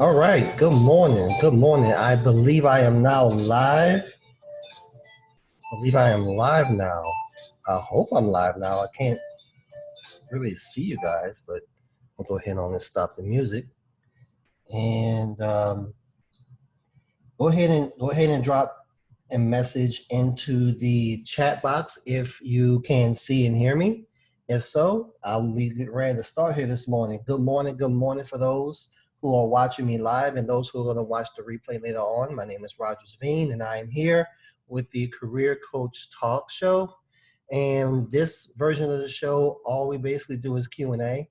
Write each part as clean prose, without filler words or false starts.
All right, good morning. Good morning. I believe I am now live. I believe I am live now. I hope I'm live now. I can't really see you guys, but I'll go ahead and stop the music. And go ahead and drop a message into the chat box if you can see and hear me. If so, I will be ready to start here this morning. Good morning for those who are watching me live and those who are going to watch the replay later on. My name is Roger Zveen, and I am here with the Career Coach Talk Show. And this version of the show, all we basically do is Q&A.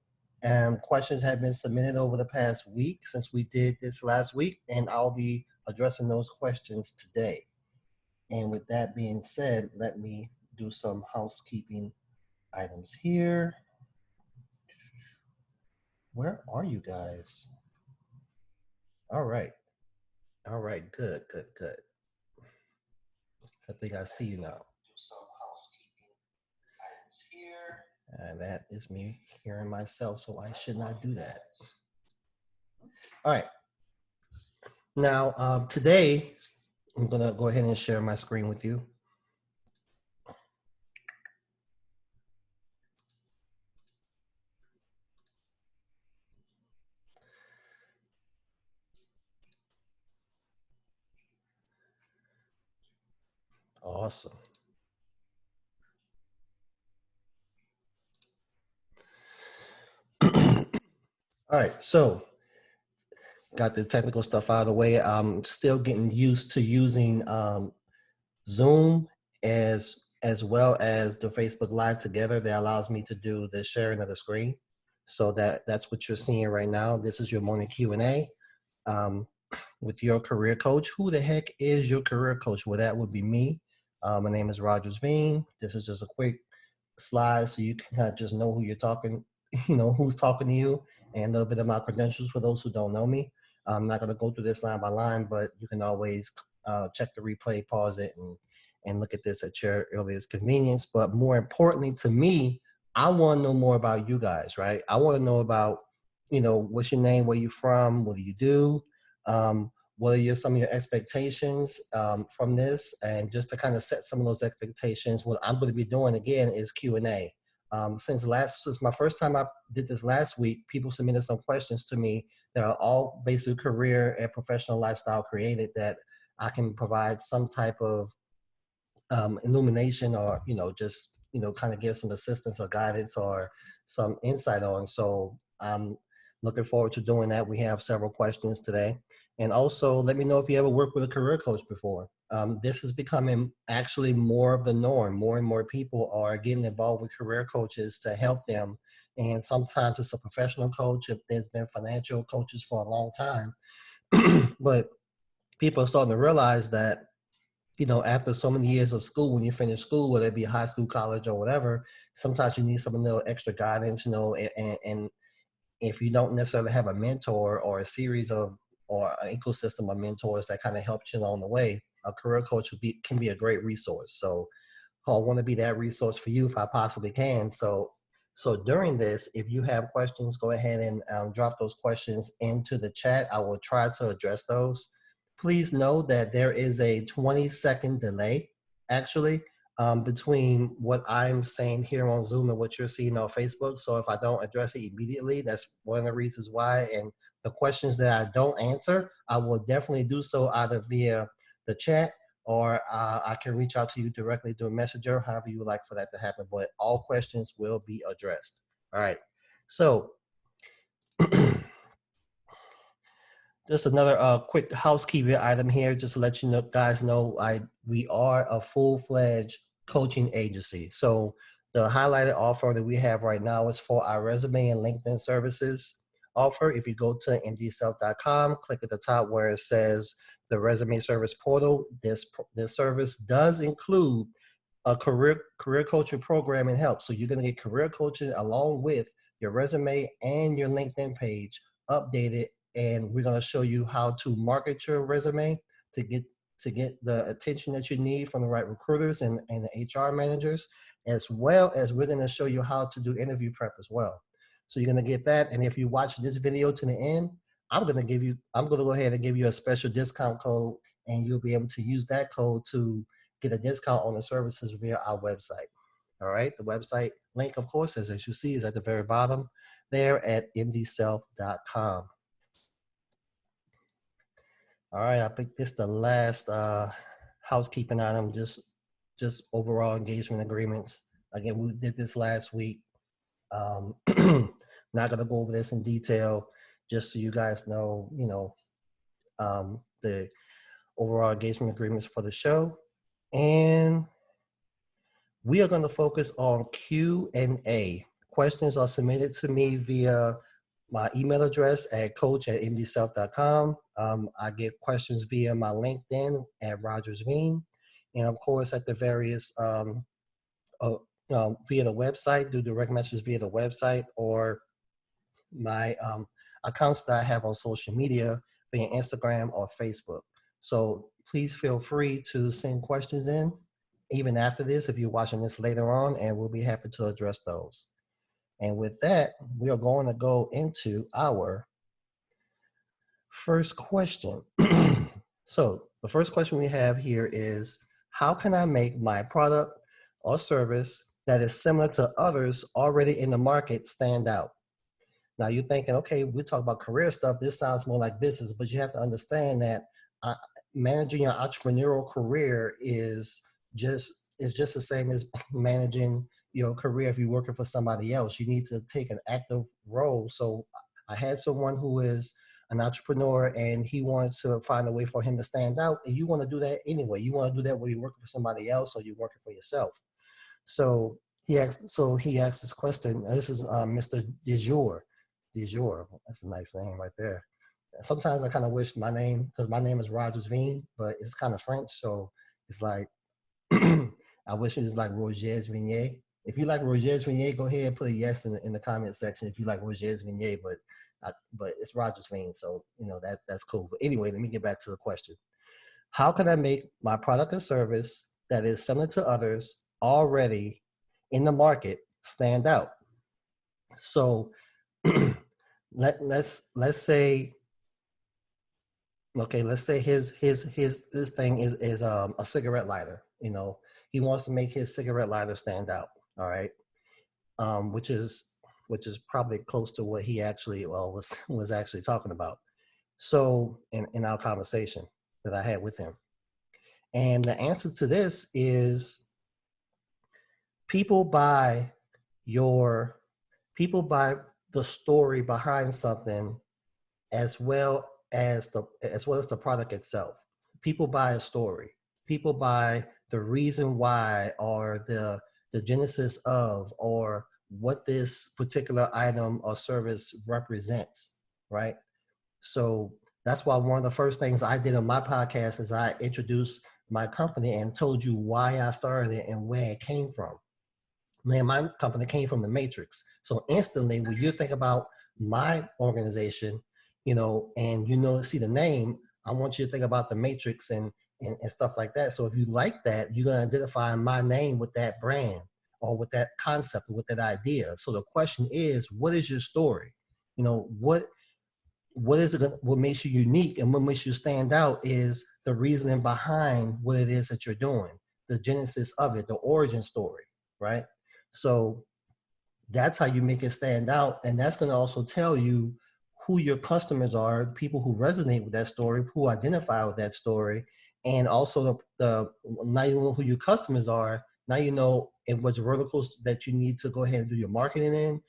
Questions have been submitted over the past week since we did this last week, and I'll be addressing those questions today. And with that being said, let me do some housekeeping items here. Where are you guys? All right, good. I think I see you now. Do some housekeeping items here. And that is me hearing myself, so I should not do that. All right. Now, today, I'm gonna go ahead and share my screen with you. Awesome. All right, so got the technical stuff out of the way. I'm still getting used to using Zoom as well as the Facebook Live together. That allows me to do the sharing of the screen. So that's what you're seeing right now. This is your morning Q&A with your career coach. Who the heck is your career coach? Well, that would be me. My name is Roger Zveen. This is just a quick slide so you can kind of just know who you're talking, who's talking to you, and a little bit of my credentials for those who don't know me. I'm not going to go through this line by line, but you can always check the replay, pause it, and look at this at your earliest convenience. But more importantly to me, I want to know more about you guys, right? I want to know about, what's your name, where you from, what do you do, what are some of your expectations from this, and just to kind of set some of those expectations. What I'm going to be doing again is Q&A. Since my first time I did this last week, people submitted some questions to me that are all basically career and professional lifestyle created that I can provide some type of illumination, or just kind of give some assistance or guidance or some insight on. So I'm looking forward to doing that. We have several questions today. And also let me know if you ever worked with a career coach before. This is becoming actually more of the norm. More and more people are getting involved with career coaches to help them. And sometimes it's a professional coach if there's been financial coaches for a long time. But people are starting to realize that, after so many years of school, when you finish school, whether it be high school, college, or whatever, sometimes you need some little extra guidance, and if you don't necessarily have a mentor or a series of, or an ecosystem of mentors that kind of help you along the way, a career coach can be a great resource. So I want to be that resource for you if I possibly can. So during this, if you have questions, go ahead and drop those questions into the chat. I will try to address those. Please know that there is a 20-second delay, actually, between what I'm saying here on Zoom and what you're seeing on Facebook. So if I don't address it immediately, that's one of the reasons why. And the questions that I don't answer, I will definitely do so either via the chat, or I can reach out to you directly through Messenger, however you would like for that to happen. But all questions will be addressed. All right. So just another quick housekeeping item here, just to let you guys know, we are a full-fledged coaching agency. So the highlighted offer that we have right now is for our resume and LinkedIn services offer. If you go to mdself.com, click at the top where it says the resume service portal. This service does include a career coaching program and help. So you're going to get career coaching along with your resume and your LinkedIn page updated, and we're going to show you how to market your resume to get the attention that you need from the right recruiters and the HR managers, as well as we're going to show you how to do interview prep as well. So you're going to get that, and if you watch this video to the end, I'm going to go ahead and give you a special discount code, and you'll be able to use that code to get a discount on the services via our website. All right, the website link, of course, as you see, is at the very bottom there at mdself.com. All right, I think this is the last housekeeping item, just overall engagement agreements. Again, we did this last week. Not going to go over this in detail, just so you guys know, the overall engagement agreements for the show. And we are going to focus on Q&A. Questions are submitted to me via my email address at coach@mdself.com. I get questions via my LinkedIn at Rogers Veen, and of course at the various via the website, do direct messages via the website, or my accounts that I have on social media via Instagram or Facebook. So please feel free to send questions in even after this if you're watching this later on, and we'll be happy to address those. And with that, we are going to go into our first question. So the first question we have here is, how can I make my product or service that is similar to others already in the market stand out? Now you're thinking, okay, we talk about career stuff. This sounds more like business, but you have to understand that managing your entrepreneurial career is just the same as managing your career if you're working for somebody else. You need to take an active role. So I had someone who is an entrepreneur, and he wants to find a way for him to stand out. And you want to do that anyway. You want to do that whether you're working for somebody else or you're working for yourself. So he asked this question. This is Mr. DeJour. That's a nice name right there. Sometimes I kind of wish my name, because my name is Rogers Veen, but it's kind of French, so it's like I wish it was like Roger Vignier. If you like Roger Vignier, go ahead and put a yes in the comment section if you like Roger Vignier, but it's Rogers Veen, so that's cool. But anyway, let me get back to the question. How can I make my product and service that is similar to others already in the market stand out. So let's say, okay, let's say his this thing is a cigarette lighter. You know, he wants to make his cigarette lighter stand out. All right, which is probably close to what he actually was actually talking about. So in our conversation that I had with him, and the answer to this is people buy your people buy the story behind something as well as the product itself. People buy a story. People buy the reason why, or the genesis of, or what this particular item or service represents, right? So that's why one of the first things I did on my podcast is I introduced my company and told you why I started it and where it came from. Man, my company came from the matrix. So instantly, when you think about my organization, you know, and you know, see the name, I want you to think about the matrix and stuff like that. So if you like that, you're going to identify my name with that brand or with that concept or with that idea. So the question is, what is your story? You know, what is it what makes you unique and what makes you stand out is the reasoning behind what it is that you're doing, the genesis of it, the origin story, right? So that's how you make it stand out, and that's going to also tell you who your customers are, people who resonate with that story, who identify with that story, and also the now you know who your customers are. Now you know in which verticals that you need to go ahead and do your marketing in.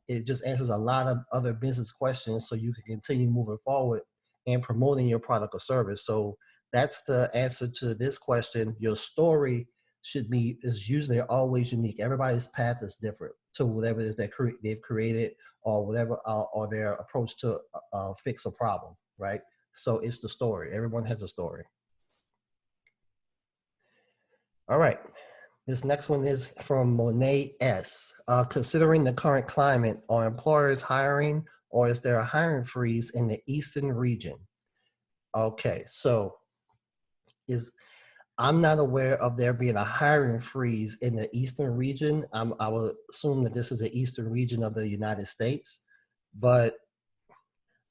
It just answers a lot of other business questions, so you can continue moving forward and promoting your product or service. So that's the answer to this question. Your story is usually always unique. Everybody's path is different to whatever it is that they've created, or whatever, or their approach to fix a problem, right? So it's the story. Everyone has a story. All right. This next one is from Monet S. Considering the current climate, are employers hiring, or is there a hiring freeze in the Eastern region? Okay, so is I'm not aware of there being a hiring freeze in the Eastern region. I will assume that this is the Eastern region of the United States, but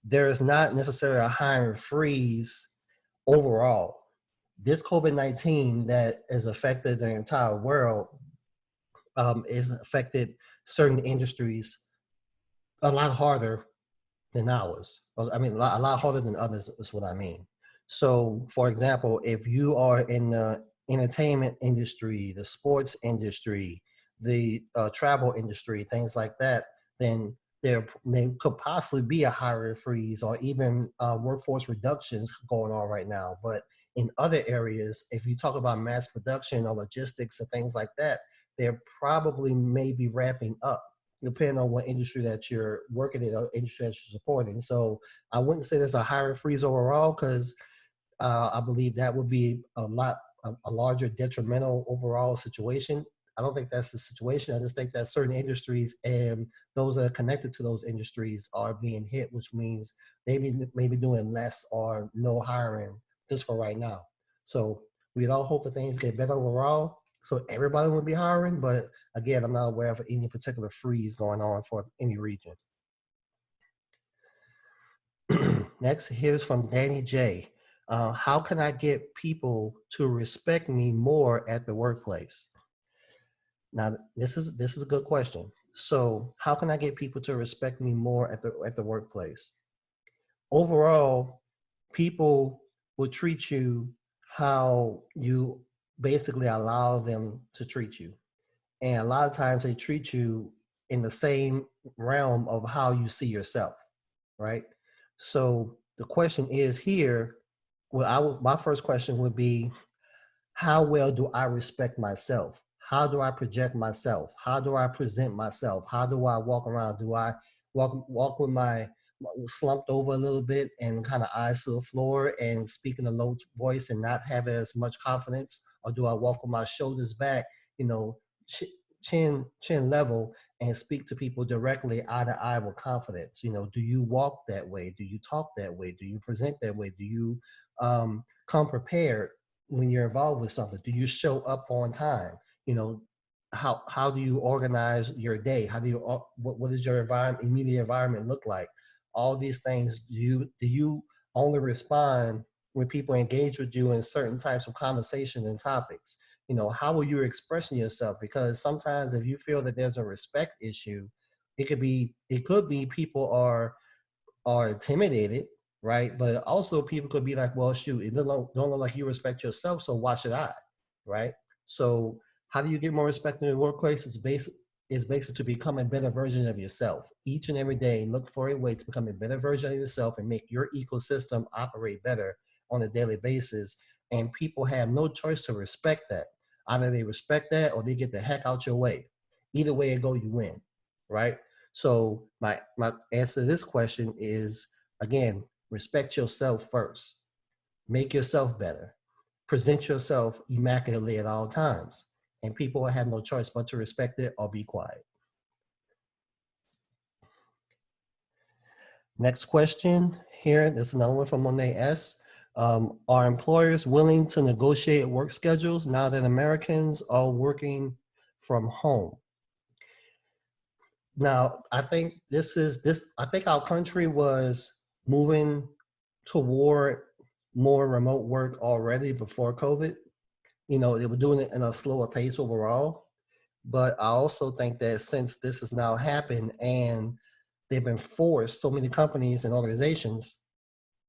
there is not necessarily a hiring freeze overall. This COVID-19 that has affected the entire world has affected certain industries a lot harder than ours. I mean, a lot harder than others is what I mean. So, for example, if you are in the entertainment industry, the sports industry, the travel industry, things like that, then there could possibly be a hiring freeze or even workforce reductions going on right now. But in other areas, if you talk about mass production or logistics and things like that, they're probably maybe ramping up depending on what industry that you're working in or industry that you're supporting. So I wouldn't say there's a hiring freeze overall because I believe that would be a larger detrimental overall situation. I don't think that's the situation. I just think that certain industries and those that are connected to those industries are being hit, which means maybe doing less or no hiring just for right now. So we'd all hope that things get better overall. So everybody would be hiring, but again, I'm not aware of any particular freeze going on for any region. Next, here's from Danny J. How can I get people to respect me more at the workplace? Now, this is a good question. So, how can I get people to respect me more at the workplace? Overall, people will treat you how you basically allow them to treat you. And a lot of times they treat you in the same realm of how you see yourself, right? So the question is here, my first question would be, how well do I respect myself? How do I project myself? How do I present myself? How do I walk around? Do I walk with my slumped over a little bit and kind of eyes to the floor and speak in a low voice and not have as much confidence? Or do I walk with my shoulders back, you know, chin level and speak to people directly eye to eye with confidence? You know, do you walk that way? Do you talk that way? Do you present that way? Do you come prepared? when you're involved with something? Do you show up on time? You know, how do you organize your day? How do you what does your environment, immediate environment look like? All these things. Do you only respond when people engage with you in certain types of conversation and topics? You know, how are you expressing yourself? Because sometimes if you feel that there's a respect issue, it could be people are intimidated, right? But also people could be like, well, shoot, it don't look like you respect yourself, so why should I, right? So how do you get more respect in the workplace? Is basically to become a better version of yourself. Each and every day, look for a way to become a better version of yourself and make your ecosystem operate better on a daily basis. And people have no choice to respect that. Either they respect that or they get the heck out your way. Either way it go, you win, right? So my answer to this question is, again, respect yourself first. Make yourself better. Present yourself immaculately at all times. And people will have no choice but to respect it or be quiet. Next question here. This is another one from Monet S. Are employers willing to negotiate work schedules now that Americans are working from home? Now, I think I think our country was moving toward more remote work already before COVID. You know, they were doing it in a slower pace overall. But I also think that since this has now happened and they've been forced, so many companies and organizations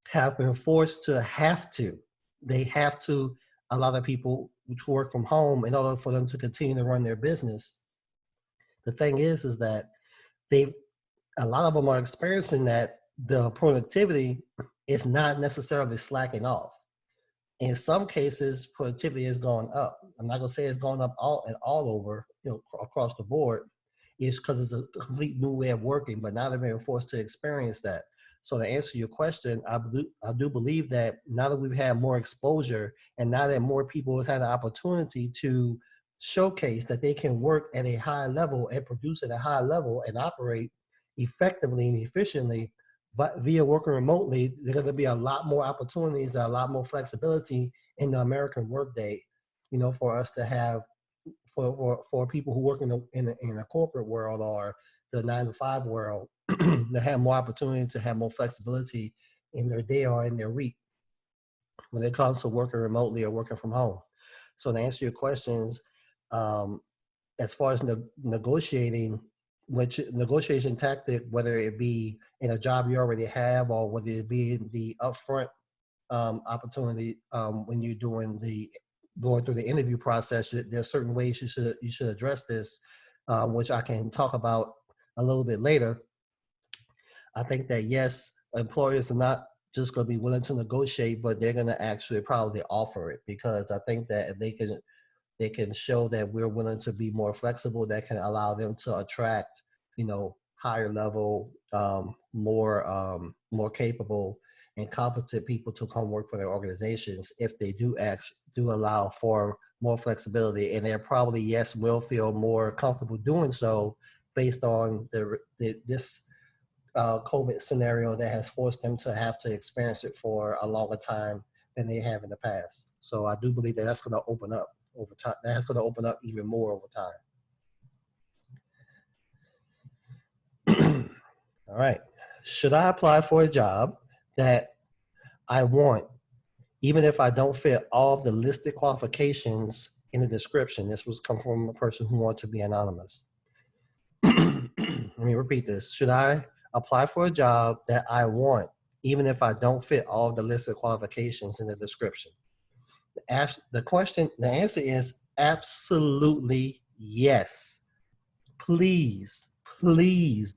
have been forced they have to allow the people to work from home in order for them to continue to run their business. The thing is that they a lot of them are experiencing that the productivity is not necessarily slacking off. In some cases, productivity has gone up. I'm not gonna say it's gone up all over, across the board. It's because it's a complete new way of working, but now they're being forced to experience that. So to answer your question, I do believe that now that we've had more exposure and now that more people have had the opportunity to showcase that they can work at a high level and produce at a high level and operate effectively and efficiently, but via working remotely, there's going to be a lot more opportunities, a lot more flexibility in the American workday, for us to have for people who work in a corporate world or the 9 to 5 world to have more opportunity, to have more flexibility in their day or in their week when it comes to working remotely or working from home. So to answer your questions, um, as far as negotiating, which negotiation tactic, whether it be in a job you already have or whether it be in the upfront opportunity, when you're going through the interview process, there's certain ways you should address this, which I can talk about a little bit later. I think that yes, employers are not just going to be willing to negotiate, but they're going to actually probably offer it, because I think that if they can show that we're willing to be more flexible, that can allow them to attract, higher level, more capable and competent people to come work for their organizations. If they do allow for more flexibility, and they're probably, yes, will feel more comfortable doing so based on this COVID scenario that has forced them to have to experience it for a longer time than they have in the past. So I do believe that that's going to open up over time. That's going to open up even more over time. All right. Should I apply for a job that I want, even if I don't fit all of the listed qualifications in the description? This was come from a person who wanted to be anonymous. Let me repeat this. Should I apply for a job that I want, even if I don't fit all of the listed qualifications in the description? The answer is absolutely yes. Please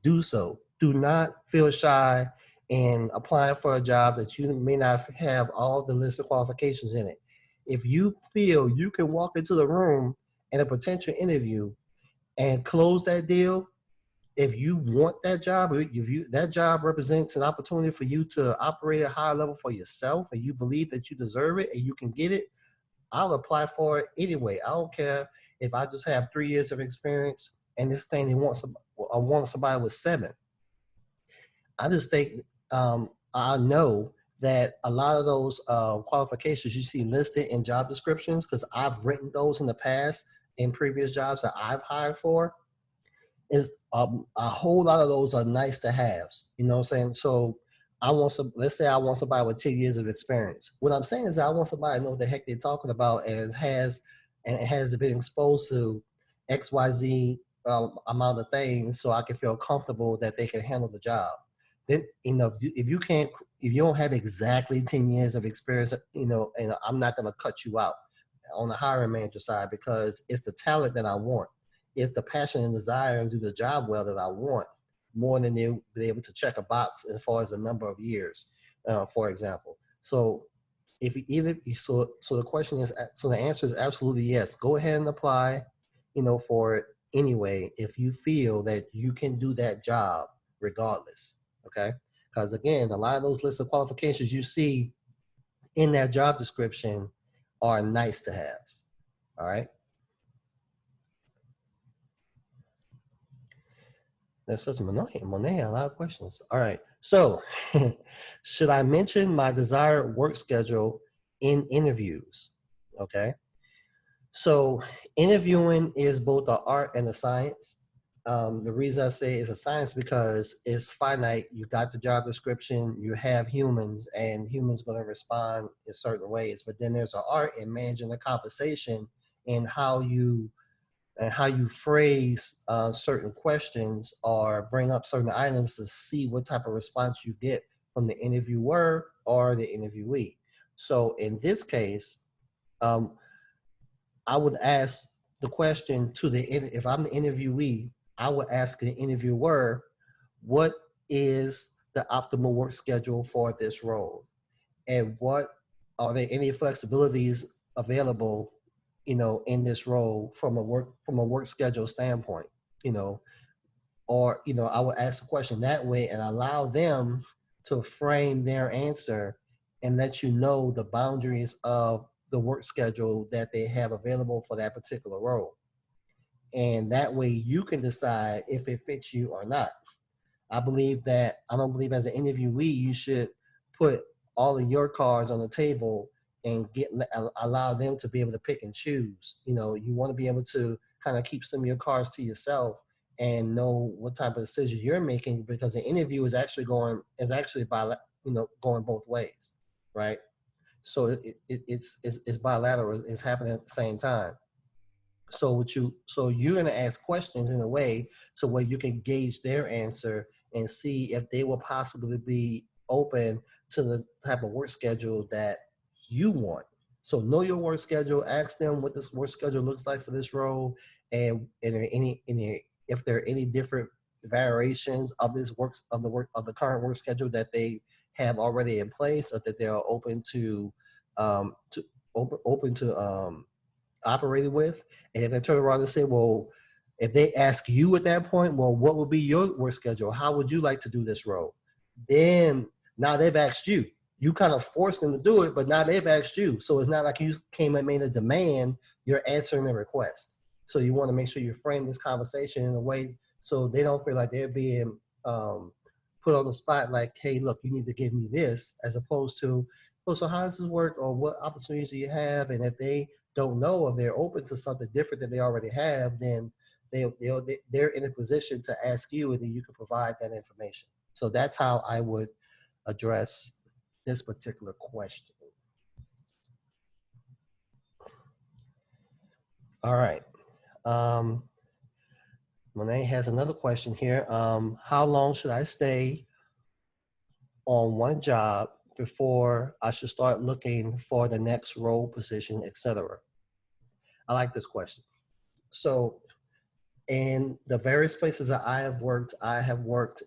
do so. Do not feel shy in applying for a job that you may not have all the listed qualifications in it. If you feel you can walk into the room in a potential interview and close that deal, if you want that job, if that job represents an opportunity for you to operate at a high level for yourself, and you believe that you deserve it and you can get it, I'll apply for it anyway. I don't care if I just have 3 years of experience and this thing I want somebody with 7. I just think I know that a lot of those qualifications you see listed in job descriptions, because I've written those in the past in previous jobs that I've hired for, is a whole lot of those are nice to haves. You know what I'm saying? So I want some. Let's say I want somebody with 10 years of experience. What I'm saying is I want somebody to know what the heck they're talking about and has been exposed to XYZ amount of things, so I can feel comfortable that they can handle the job. Then if you can't, if you don't have exactly 10 years of experience, and I'm not going to cut you out on the hiring manager side, because it's the talent that I want. It's the passion and desire to do the job well that I want, more than they'll be able to check a box as far as the number of years, for example. So if you either so the question is, so the answer is absolutely yes. Go ahead and apply, for it anyway if you feel that you can do that job regardless. Okay, because again, a lot of those lists of qualifications you see in that job description are nice to haves. All right. That's what's Monet had a lot of questions. All right. So, should I mention my desired work schedule in interviews? Okay. So, interviewing is both an art and a science. The reason I say it's a science because it's finite. You got the job description, you have humans, and humans going to respond in certain ways. But then there's an art in managing the conversation and how you phrase certain questions or bring up certain items to see what type of response you get from the interviewer or the interviewee. So in this case, I would ask the question to if I'm the interviewee, I would ask the interviewer, what is the optimal work schedule for this role? And what are there any flexibilities available, in this role from a work schedule standpoint, or I would ask a question that way and allow them to frame their answer and let you know the boundaries of the work schedule that they have available for that particular role. And that way you can decide if it fits you or not. I don't believe as an interviewee you should put all of your cards on the table and allow them to be able to pick and choose. You want to be able to kind of keep some of your cards to yourself and know what type of decision you're making, because the interview is actually going both ways, right? So it's bilateral. It's happening at the same time. So you're going to ask questions in a way so where you can gauge their answer and see if they will possibly be open to the type of work schedule that you want. So know your work schedule. Ask them what this work schedule looks like for this role, and if there are any different variations of this of the current work schedule that they have already in place, or that they are open to um, to open to operating with. And if they turn around and say, well, if they ask you at that point, well, what would be your work schedule? How would you like to do this role? Then now they've asked you. You kind of forced them to do it, but now they've asked you. So it's not like you came and made a demand, you're answering the request. So you want to make sure you frame this conversation in a way so they don't feel like they're being put on the spot like, hey, look, you need to give me this, as opposed to, oh, so how does this work, or what opportunities do you have? And if they don't know, or they're open to something different that they already have, then they're in a position to ask you, and then you can provide that information. So that's how I would address this particular question. All right. Monet has another question here. How long should I stay on one job before I should start looking for the next role, position, etc.? I like this question. So in the various places that I have worked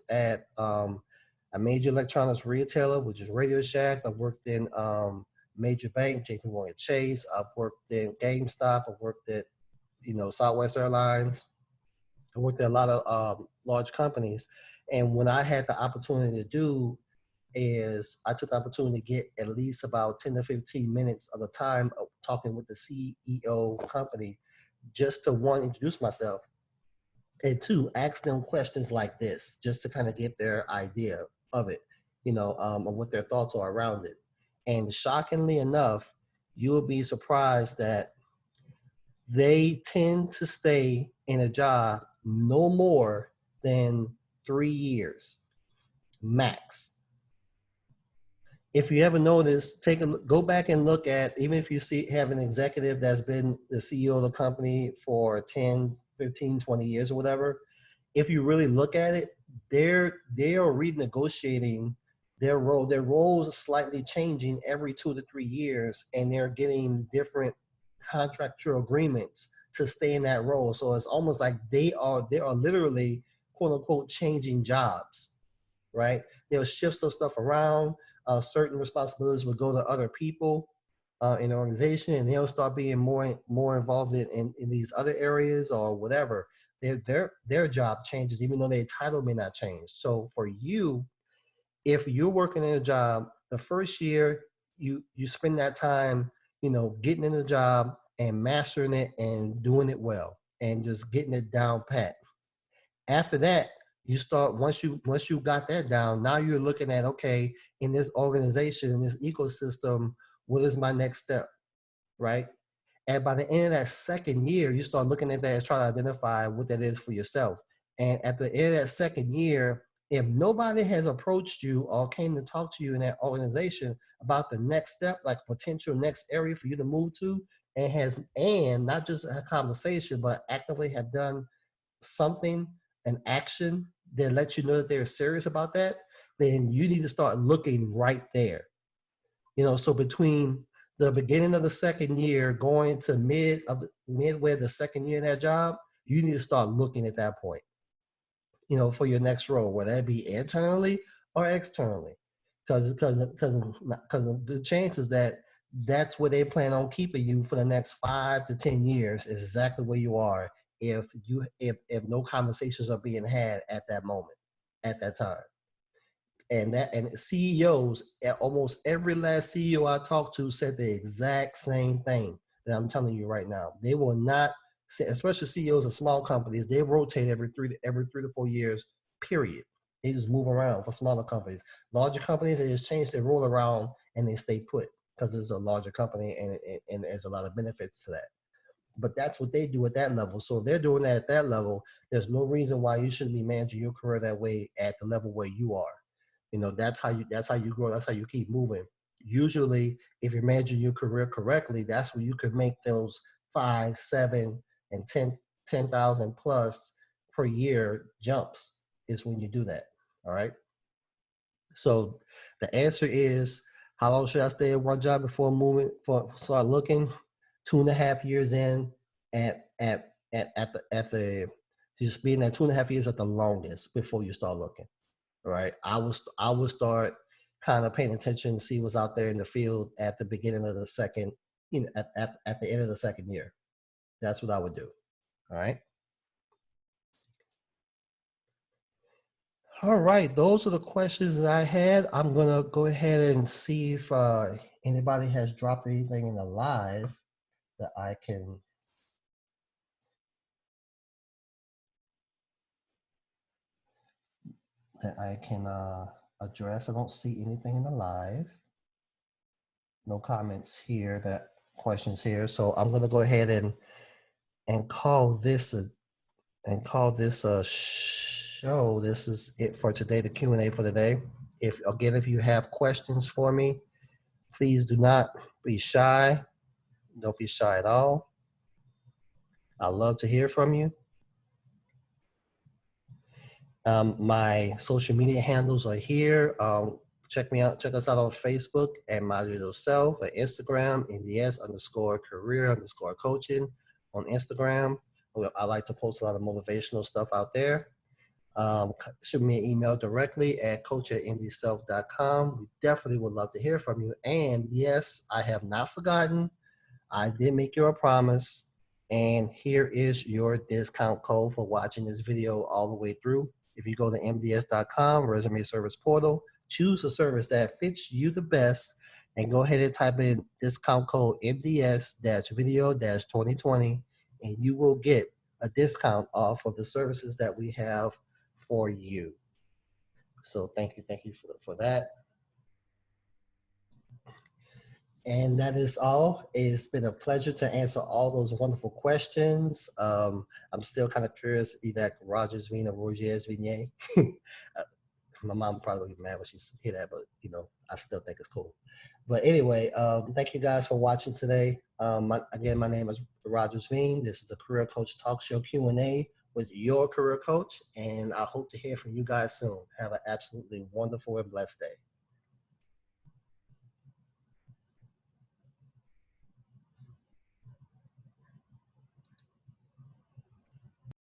at a major electronics retailer, which is Radio Shack. I've worked in major bank, JP Morgan Chase. I've worked in GameStop. I've worked at, Southwest Airlines. I worked at a lot of large companies. And when I had the opportunity to do is I took the opportunity to get at least about 10 to 15 minutes of the time of talking with the CEO company, just to, one, introduce myself, and two, ask them questions like this, just to kind of get their idea of it. of what their thoughts are around it. And shockingly enough, you'll be surprised that they tend to stay in a job no more than 3 years max. If you ever notice, go back and look at, even if you have an executive that's been the CEO of the company for 10, 15, 20 years or whatever, if you really look at it, they are renegotiating their role. Their roles are slightly changing every 2 to 3 years, and they're getting different contractual agreements to stay in that role. So it's almost like they are literally, quote unquote, changing jobs, right? They'll shift some stuff around. Certain responsibilities will go to other people in the organization, and they'll start being more involved in these other areas or whatever. Their job changes, even though their title may not change. So for you, if you're working in a job, the first year you spend that time, getting in the job and mastering it and doing it well and just getting it down pat. After that, you start, once you got that down, now you're looking at, okay, in this organization, in this ecosystem, what is my next step, right? And by the end of that second year, you start looking at that as trying to identify what that is for yourself. And at the end of that second year, if nobody has approached you or came to talk to you in that organization about the next step, like potential next area for you to move to, and not just a conversation, but actively have done something, an action that lets you know that they're serious about that, then you need to start looking right there. So between the beginning of the second year going to midway of the second year in that job, you need to start looking at that point, for your next role, whether that be internally or externally, because the chances that that's where they plan on keeping you for the next 5 to 10 years is exactly where you are if no conversations are being had at that moment, at that time. And CEOs, almost every last CEO I talked to said the exact same thing that I'm telling you right now. They will not, especially CEOs of small companies, they rotate every 3 to 4 years, period. They just move around for smaller companies. Larger companies, they just change their role around and they stay put because it's a larger company and there's a lot of benefits to that. But that's what they do at that level. So if they're doing that at that level, there's no reason why you shouldn't be managing your career that way at the level where you are. That's how you grow. That's how you keep moving. Usually, if you're managing your career correctly, that's when you could make those 5, 7, and 10,000 plus per year jumps is when you do that. All right. So the answer is, how long should I stay at one job before start looking? 2.5 years in at the just being at 2.5 years at the longest before you start looking. All right. I will start kind of paying attention and see what's out there in the field at the beginning of the second, at the end of the second year. That's what I would do. All right. All right. Those are the questions that I had. I'm going to go ahead and see if anybody has dropped anything in the live that I can address. I don't see anything in the live. No comments here, questions here. So I'm going to go ahead and call this a show. This is it for today, the Q&A for today. If you have questions for me, please do not be shy. Don't be shy at all. I love to hear from you. My social media handles are here. Check us out on Facebook at My Little Self, at Instagram, NDS_career_coaching on Instagram. I like to post a lot of motivational stuff out there. Shoot me an email directly at coach@indieself.com. We definitely would love to hear from you. And yes, I have not forgotten. I did make you a promise. And here is your discount code for watching this video all the way through. If you go to mds.com, resume service portal, choose a service that fits you the best, and go ahead and type in discount code MDS-video-2020, and you will get a discount off of the services that we have for you. So thank you for that. And that is all. It's been a pleasure to answer all those wonderful questions. I'm still kind of curious, either Rogers Vina, Rogers Vignay. My mom probably get mad when she hear that, but I still think it's cool. But anyway, thank you guys for watching today. Again, my name is Rogers Veen. This is the Career Coach Talk Show Q&A with your career coach, and I hope to hear from you guys soon. Have an absolutely wonderful and blessed day.